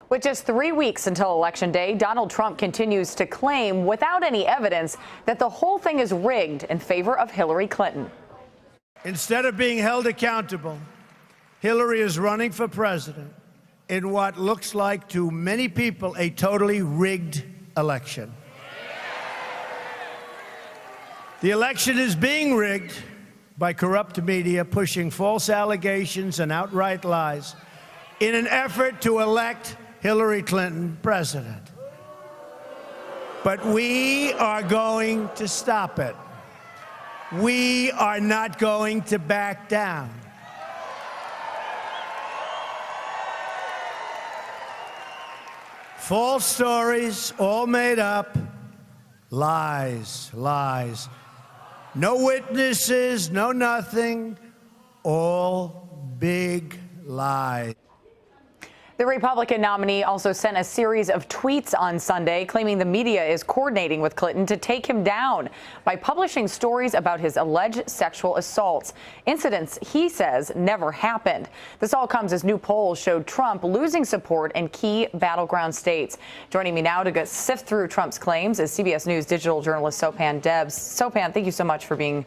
With just 3 weeks until Election Day, Donald Trump continues to claim, without any evidence, that the whole thing is rigged in favor of Hillary Clinton. Instead of being held accountable, Hillary is running for president in what looks like to many people a totally rigged election. The election is being rigged by corrupt media pushing false allegations and outright lies in an effort to elect Hillary Clinton president. But we are going to stop it. We are not going to back down. False stories, all made up, lies, lies. No witnesses, no nothing, all big lies. The Republican nominee also sent a series of tweets on Sunday claiming the media is coordinating with Clinton to take him down by publishing stories about his alleged sexual assaults, incidents he says never happened. This all comes as new polls showed Trump losing support in key battleground states. Joining me now to sift through Trump's claims is CBS News digital journalist Sopan Debs. Sopan, thank you so much for being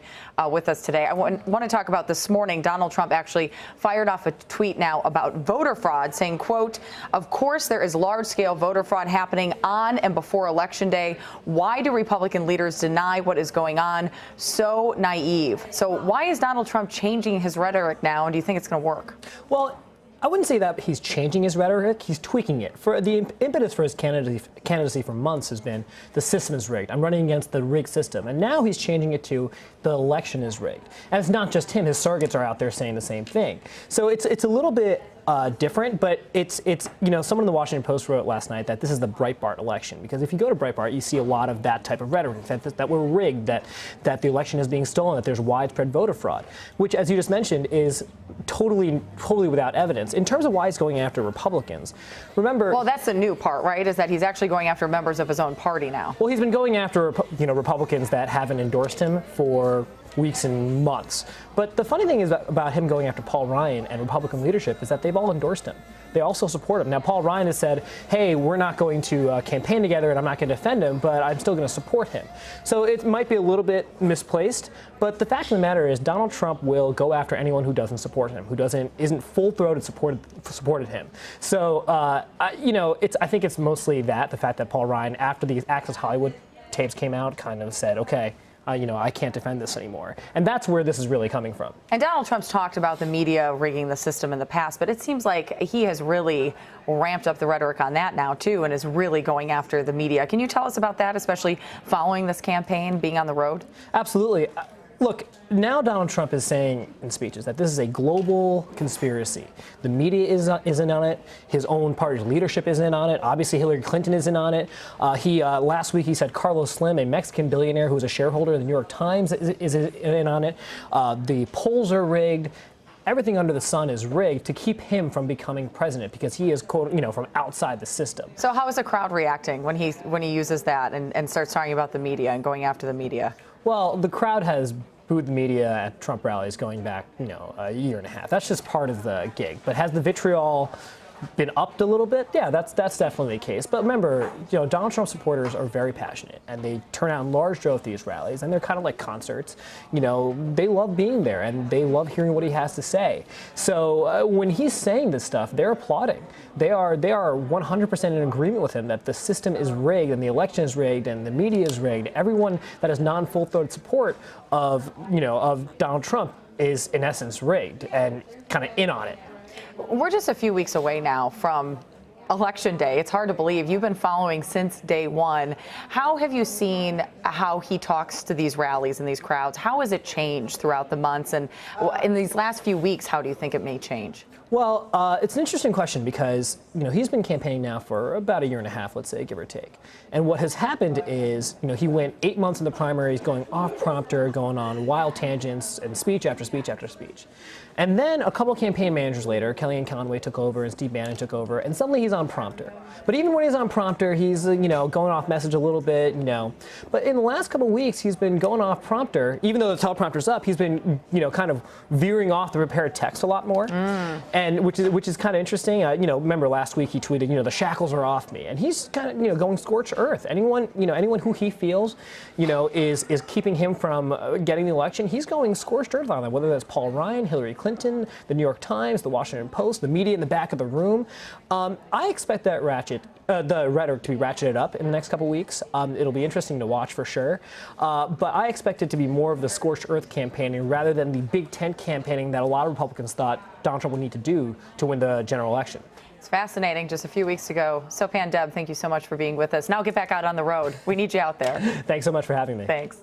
with us today. I want to talk about this morning. Donald Trump actually fired off a tweet now about voter fraud, saying, quote, "Of course, there is large-scale voter fraud happening on and before Election Day. Why do Republican leaders deny what is going on? So naive." So why is Donald Trump changing his rhetoric now, and do you think it's going to work? Well, I wouldn't say that he's changing his rhetoric. He's tweaking it. For the impetus for his candidacy for months has been the system is rigged. I'm running against the rigged system. And now he's changing it to the election is rigged. And it's not just him. His surrogates are out there saying the same thing. So it's a little bit different, but it's someone in the Washington Post wrote last night that this is the Breitbart election, because if you go to Breitbart, you see a lot of that type of rhetoric that we're rigged, that the election is being stolen, that there's widespread voter fraud, which, as you just mentioned, is totally without evidence. In terms of why he's going after Republicans, remember, well, that's the new part, right? Is that he's actually going after members of his own party now. Well, he's been going after Republicans that haven't endorsed him for weeks and months. But the funny thing is about him going after Paul Ryan and Republican leadership is that they've all endorsed him. They also support him. Now, Paul Ryan has said, hey, we're not going to campaign together and I'm not going to defend him, but I'm still going to support him. So it might be a little bit misplaced, but the fact of the matter is Donald Trump will go after anyone who doesn't support him, who isn't full-throated supported him. So, I think it's mostly the fact that Paul Ryan, after these Access Hollywood tapes came out, kind of said, okay, I can't defend this anymore. And that's where this is really coming from. And Donald Trump's talked about the media rigging the system in the past, but it seems like he has really ramped up the rhetoric on that now, too, and is really going after the media. Can you tell us about that, especially following this campaign, being on the road? Absolutely. Look, now Donald Trump is saying in speeches that this is a global conspiracy. The media is in on it. His own party's leadership is in on it. Obviously, Hillary Clinton is in on it. Last week he said Carlos Slim, a Mexican billionaire who is a shareholder of the New York Times, is in on it. The polls are rigged. Everything under the sun is rigged to keep him from becoming president because he is, from outside the system. So how is the crowd reacting when he uses that and starts talking about the media and going after the media? Well, the crowd has booed the media at Trump rallies going back, a year and a half. That's just part of the gig. But has the vitriol been upped a little bit? Yeah, that's definitely the case. But remember, Donald Trump supporters are very passionate, and they turn out in large droves at these rallies, and they're kind of like concerts. They love being there, and they love hearing what he has to say. So when he's saying this stuff, they're applauding. They are 100% in agreement with him that the system is rigged, and the election is rigged, and the media is rigged. Everyone that has non-full-throated support of Donald Trump is in essence rigged and kind of in on it. We're just a few weeks away now from Election Day. It's hard to believe. You've been following since day one. How have you seen how he talks to these rallies and these crowds? How has it changed throughout the months? And in these last few weeks, how do you think it may change? Well, it's an interesting question because, he's been campaigning now for about a year and a half, let's say, give or take. And what has happened is, he went 8 months in the primaries, going off prompter, going on wild tangents and speech after speech after speech. And then a couple campaign managers later, Kellyanne Conway took over and Steve Bannon took over, and suddenly he's on prompter. But even when he's on prompter, he's, going off message a little bit, But in the last couple of weeks, he's been going off prompter. Even though the teleprompter's up, he's been, kind of veering off the prepared text a lot more. And which is kind of interesting. Remember last week he tweeted, the shackles are off me. And he's kind of, going scorched earth. Anyone who he feels, is keeping him from getting the election, he's going scorched earth on that, whether that's Paul Ryan, Hillary Clinton, the New York Times, the Washington Post, the media in the back of the room. I expect that the rhetoric to be ratcheted up in the next couple weeks. It'll be interesting to watch for sure. But I expect it to be more of the scorched earth campaigning rather than the big tent campaigning that a lot of Republicans thought Donald Trump would need to do to win the general election. It's fascinating. Just a few weeks ago. Sopan Deb, thank you so much for being with us. Now get back out on the road. We need you out there. Thanks so much for having me. Thanks.